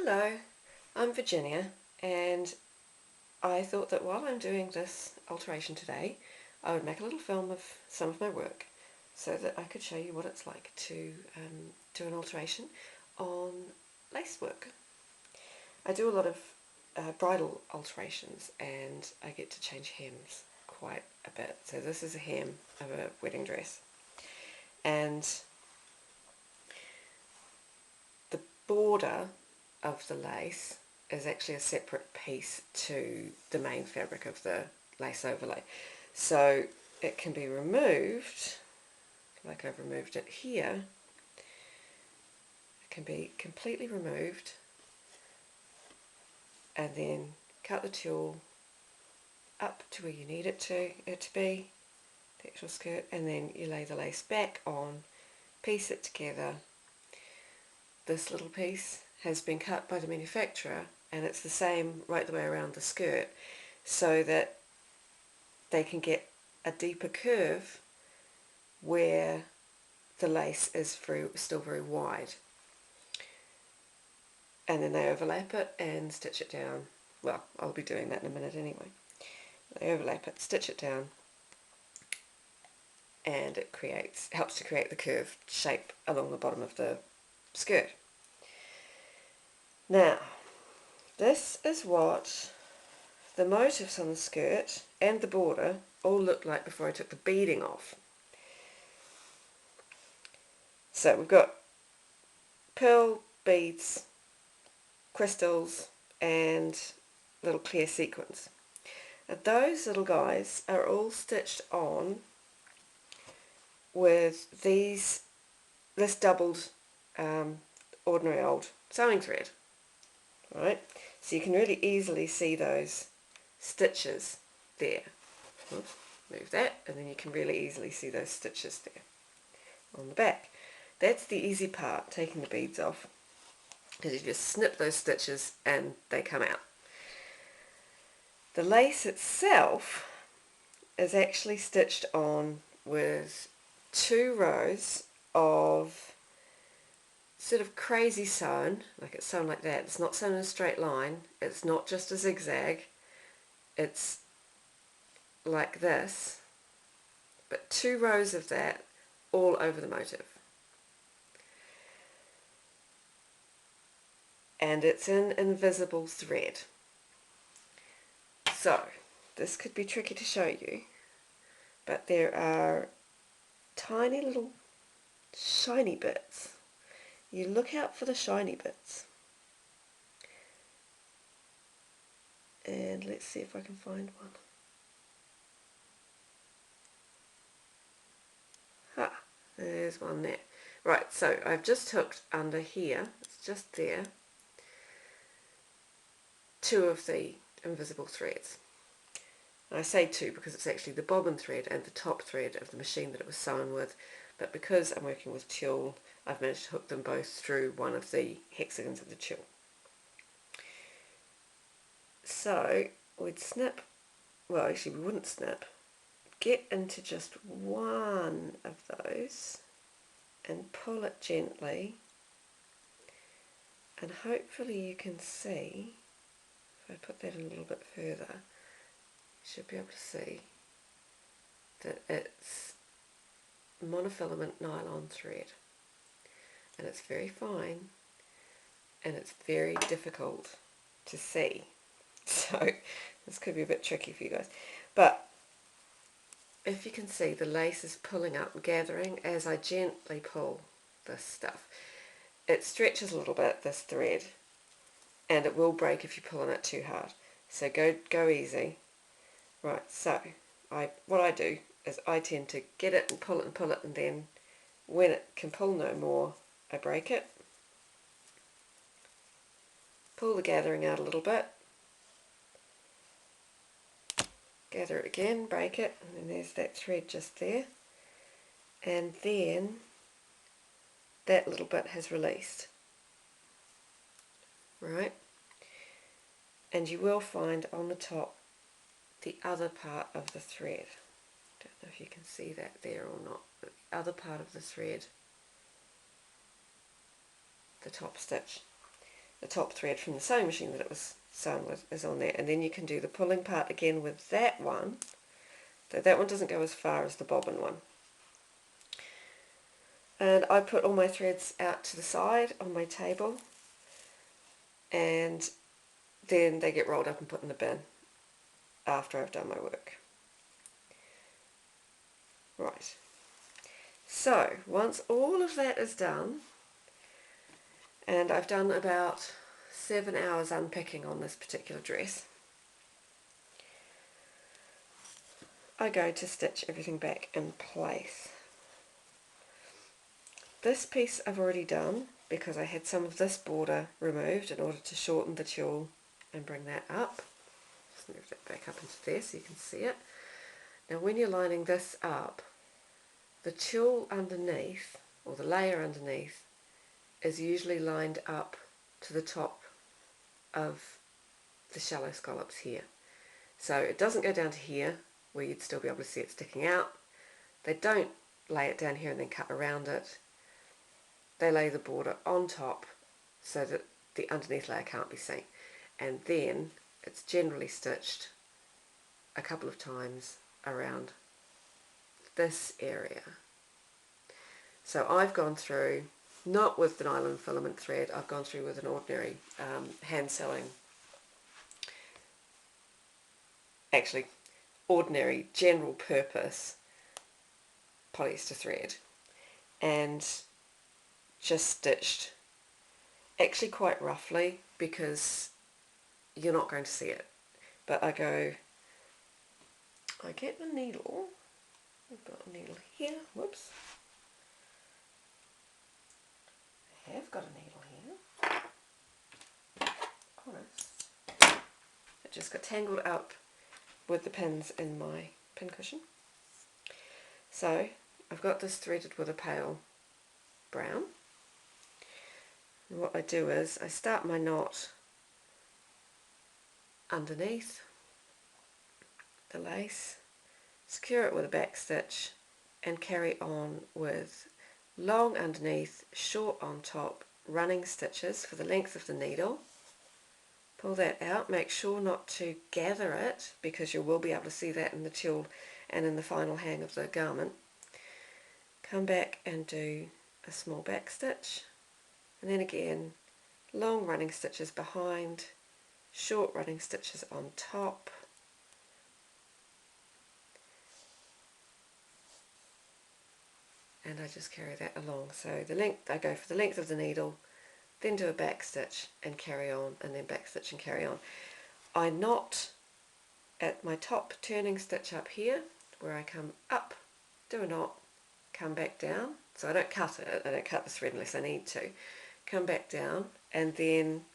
Hello, I'm Virginia, and I thought that while I'm doing this alteration today, I would make a little film of some of my work so that I could show you what it's like to do an alteration on lace work. I do a lot of bridal alterations, and I get to change hems quite a bit. So this is a hem of a wedding dress, and the border of the lace is actually a separate piece to the main fabric of the lace overlay. So it can be removed, like I've removed it here. It can be completely removed, and then cut the tulle up to where you need it to be, the actual skirt, and then you lay the lace back on, piece it together. This little piece has been cut by the manufacturer, and it's the same right the way around the skirt, so that they can get a deeper curve where the lace is still very wide. And then they overlap it and stitch it down. Well, I'll be doing that in a minute anyway. They overlap it, stitch it down, and it helps to create the curved shape along the bottom of the skirt. Now, this is what the motifs on the skirt and the border all looked like before I took the beading off. So we've got pearl beads, crystals, and little clear sequins. Now those little guys are all stitched on with this doubled ordinary old sewing thread. Right, so you can really easily see those stitches there. Oops, move that, and then you can really easily see those stitches there on the back. That's the easy part, taking the beads off, because you just snip those stitches and they come out. The lace itself is actually stitched on with 2 rows of sort of crazy sewn, like it's sewn like that. It's not sewn in a straight line, it's not just a zigzag, it's like this, but 2 rows of that all over the motif. And it's in invisible thread. So this could be tricky to show you, but there are tiny little shiny bits. You look out for the shiny bits. And let's see if I can find one. Ah, there's one there. Right, so I've just hooked under here, it's just there, 2 of the invisible threads. And I say 2 because it's actually the bobbin thread and the top thread of the machine that it was sewn with, but because I'm working with tulle, I've managed to hook them both through one of the hexagons of the tulle. So we'd snip, well actually we wouldn't snip, get into just one of those and pull it gently, and hopefully you can see, if I put that in a little bit further, you should be able to see that it's monofilament nylon thread, and it's very fine and it's very difficult to see, so this could be a bit tricky for you guys, but if you can see, the lace is pulling up, gathering as I gently pull this stuff. It stretches a little bit, this thread, and it will break if you pull on it too hard, so go easy. Right, so what I do is I tend to get it and pull it, and then when it can pull no more, I break it, pull the gathering out a little bit, gather it again, break it, and then there's that thread just there, and then that little bit has released. Right, and you will find on the top the other part of the thread. Don't know if you can see that there or not, but the other part of the thread, the top stitch. the top thread from the sewing machine that it was sewn with is on there, and then you can do the pulling part again with that one, though that one doesn't go as far as the bobbin one. And I put all my threads out to the side on my table, and then they get rolled up and put in the bin after I've done my work. Right, so once all of that is done, and I've done about 7 hours unpicking on this particular dress, I go to stitch everything back in place. This piece I've already done because I had some of this border removed in order to shorten the tulle and bring that up. Just move that back up into there so you can see it. Now when you're lining this up, the tulle underneath, or the layer underneath, is usually lined up to the top of the shallow scallops here. So it doesn't go down to here where you'd still be able to see it sticking out. They don't lay it down here and then cut around it. They lay the border on top so that the underneath layer can't be seen, and then it's generally stitched a couple of times around this area. So I've gone through, not with the nylon filament thread, I've gone through with an ordinary hand sewing, actually ordinary general purpose polyester thread, and just stitched, actually quite roughly because you're not going to see it, but I get the needle, I've got a needle here, whoops, I have got a needle here, honest, it just got tangled up with the pins in my pin cushion. So I've got this threaded with a pale brown. And what I do is I start my knot underneath the lace, secure it with a back stitch, and carry on with long underneath, short on top, running stitches for the length of the needle. Pull that out, make sure not to gather it because you will be able to see that in the tulle and in the final hang of the garment. Come back and do a small back stitch, and then again long running stitches behind, short running stitches on top, and I just carry that along. So the length, I go for the length of the needle, then do a back stitch and carry on, and then back stitch and carry on. I knot at my top turning stitch up here where I come up, do a knot, come back down, so I don't cut it, I don't cut the thread unless I need to, come back down, and then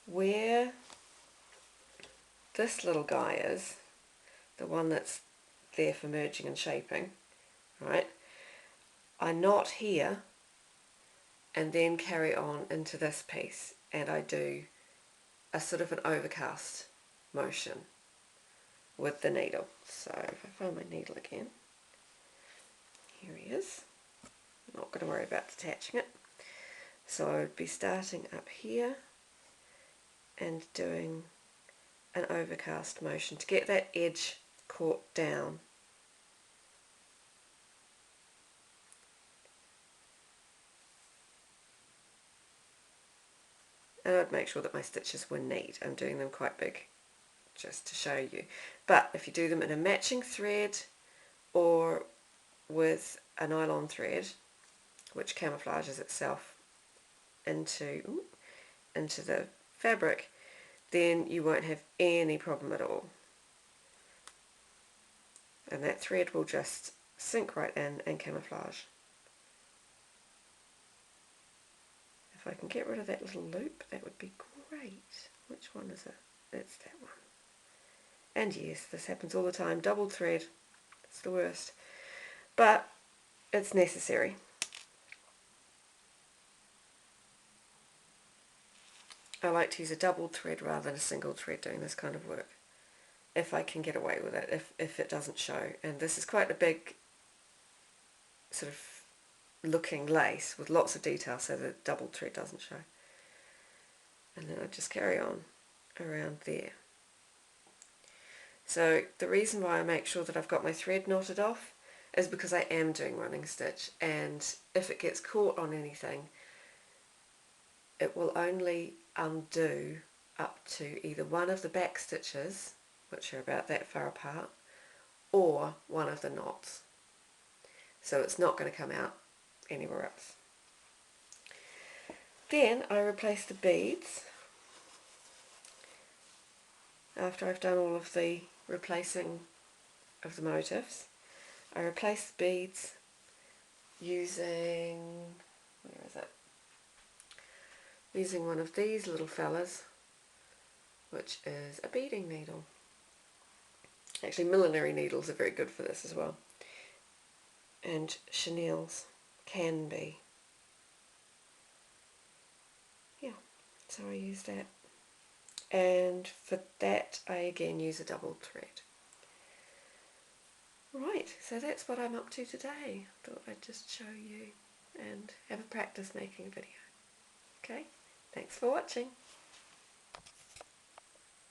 where this little guy is, the one that's there for merging and shaping, right, I knot here and then carry on into this piece, and I do a sort of an overcast motion with the needle. So if I find my needle again, here he is. I'm not going to worry about detaching it. So I would be starting up here and doing an overcast motion to get that edge caught down. And I'd make sure that my stitches were neat. I'm doing them quite big just to show you. But if you do them in a matching thread or with a nylon thread, which camouflages itself into the fabric, then you won't have any problem at all. And that thread will just sink right in and camouflage. If I can get rid of that little loop, that would be great. Which one is it? It's that one. And yes, this happens all the time. Double thread, it's the worst. But it's necessary. I like to use a double thread rather than a single thread doing this kind of work, if I can get away with it, if it doesn't show. And this is quite a big sort of looking lace with lots of detail, so the double thread doesn't show. and then I just carry on around there. So the reason why I make sure that I've got my thread knotted off is because I am doing running stitch, and if it gets caught on anything, it will only undo up to either one of the back stitches, which are about that far apart, or one of the knots. So it's not going to come out anywhere else. Then I replace the beads. After I've done all of the replacing of the motifs, I replace the beads using, where is it? Using one of these little fellas, which is a beading needle. Actually, millinery needles are very good for this as well. And chenilles can be. Yeah, so I use that. And for that, I again use a double thread. Right, so that's what I'm up to today. Thought I'd just show you and have a practice making a video. Okay, thanks for watching.